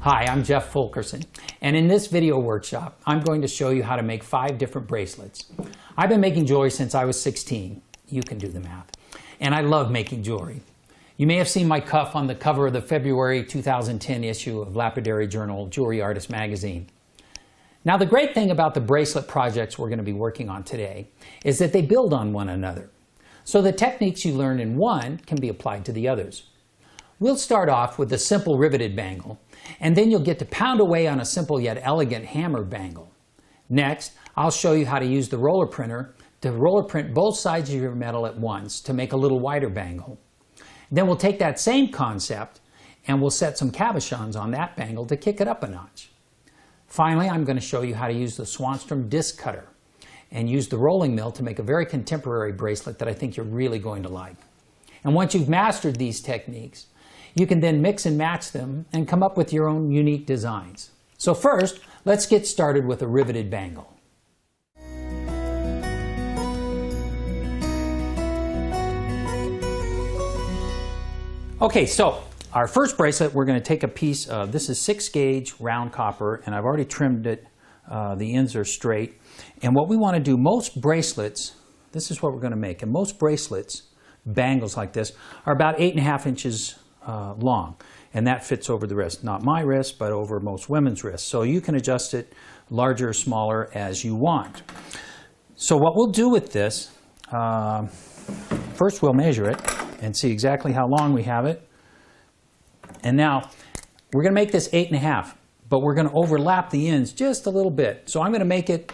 Hi, I'm Jeff Fulkerson, and in this video workshop, I'm going to show you how to make 5 different bracelets. I've been making jewelry since I was 16. You can do the math. And I love making jewelry. You may have seen my cuff on the cover of the February 2010 issue of Lapidary Journal Jewelry Artist magazine. Now, the great thing about the bracelet projects we're going to be working on today is that they build on one another. So the techniques you learn in one can be applied to the others. We'll start off with a simple riveted bangle, and then you'll get to pound away on a simple yet elegant hammer bangle. Next, I'll show you how to use the roller printer to roller print both sides of your metal at once to make a little wider bangle. Then we'll take that same concept and we'll set some cabochons on that bangle to kick it up a notch. Finally, I'm going to show you how to use the Swanstrom disc cutter and use the rolling mill to make a very contemporary bracelet that I think you're really going to like. And once you've mastered these techniques, you can then mix and match them and come up with your own unique designs. So first, let's get started with a riveted bangle. Okay, so our first bracelet, we're going to take a piece of, this is 6 gauge round copper, and I've already trimmed it. The ends are straight. And what we want to do, most bracelets, this is what we're going to make, and most bracelets, bangles like this, are about 8.5 inches long, and that fits over the wrist. Not my wrist, but over most women's wrists. So you can adjust it larger or smaller as you want. So what we'll do with this, first we'll measure it and see exactly how long we have it. And now we're going to make this 8.5, but we're going to overlap the ends just a little bit. So I'm going to make it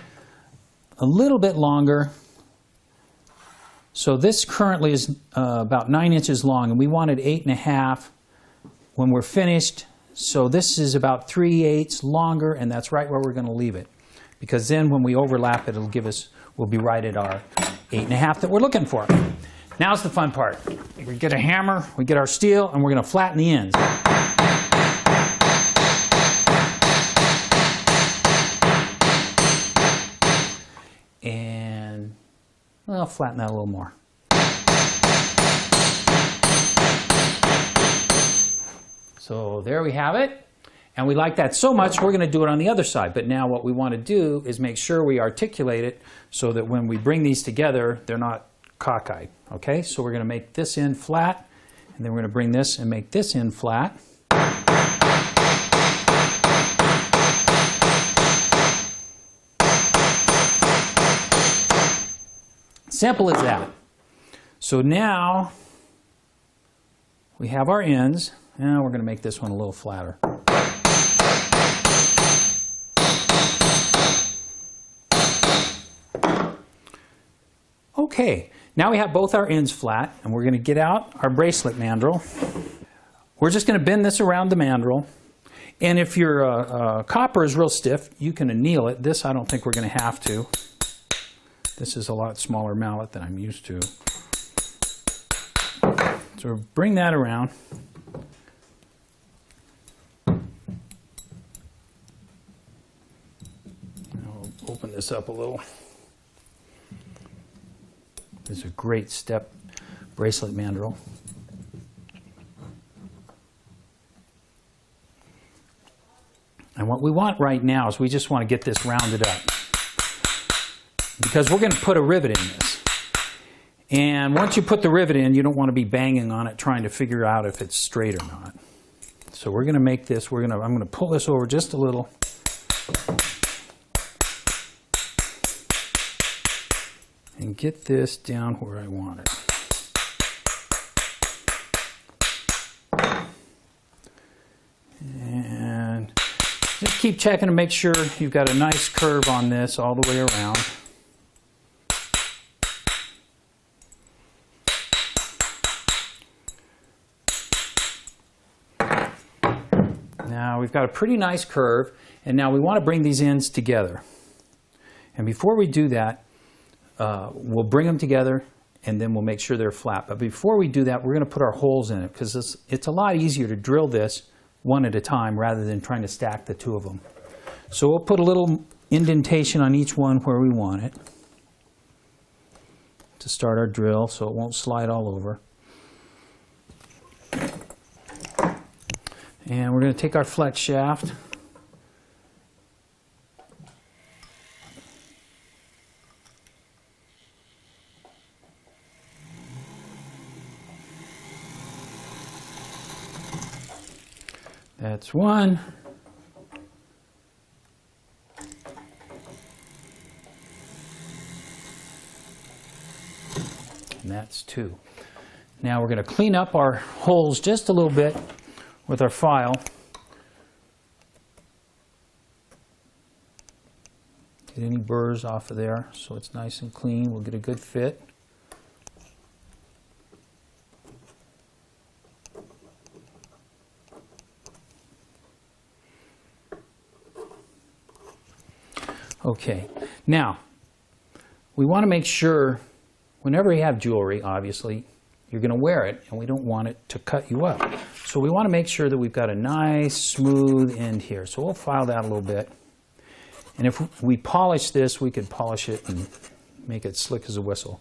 a little bit longer. So this currently is about 9 inches long, and we wanted 8.5 when we're finished. So this is about 3/8 longer, and that's right where we're going to leave it. Because then when we overlap it, it'll give us, we'll be right at our 8.5 that we're looking for. Now's the fun part. We get a hammer, we get our steel, and we're going to flatten the ends. And I'll flatten that a little more. So there we have it. And we like that so much, we're going to do it on the other side. But now what we want to do is make sure we articulate it so that when we bring these together, they're not cockeyed. Okay, so we're going to make this end flat, and then we're going to bring this and make this end flat. Simple as that. So now we have our ends. Now we're going to make this one a little flatter. Okay, now we have both our ends flat, and we're going to get out our bracelet mandrel. We're just going to bend this around the mandrel. And if your copper is real stiff, you can anneal it. This I don't think we're going to have to. This is a lot smaller mallet than I'm used to. So bring that around. I'll open this up a little. This is a great step bracelet mandrel. And what we want right now is we just want to get this rounded up, because we're going to put a rivet in this. And once you put the rivet in, you don't want to be banging on it trying to figure out if it's straight or not. So we're going to make this, I'm going to pull this over just a little. And get this down where I want it. And just keep checking to make sure you've got a nice curve on this all the way around. Now we've got a pretty nice curve, and now we want to bring these ends together. And before we do that, we'll bring them together, and then we'll make sure they're flat. But before we do that, we're going to put our holes in it, because it's a lot easier to drill this one at a time rather than trying to stack the two of them. So we'll put a little indentation on each one where we want it to start our drill so it won't slide all over. And we're going to take our flex shaft. That's one. And that's two. Now we're going to clean up our holes just a little bit with our file. Get any burrs off of there so it's nice and clean. We'll get a good fit. Okay, now we want to make sure whenever you have jewelry, obviously, you're going to wear it and we don't want it to cut you up. So we want to make sure that we've got a nice smooth end here. So we'll file that a little bit. And if we polish this, we could polish it and make it slick as a whistle.